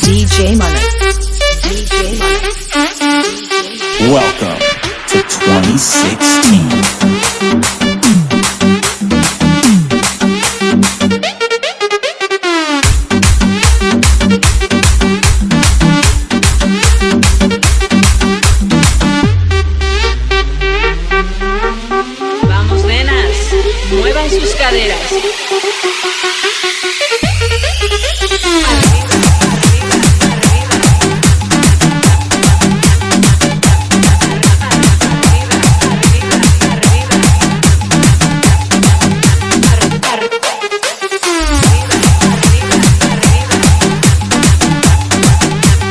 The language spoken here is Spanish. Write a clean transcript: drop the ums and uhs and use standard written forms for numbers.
DJ Money. DJ Money. Welcome to 2016. Vamos, nenas, muevan sus caderas. Arriba.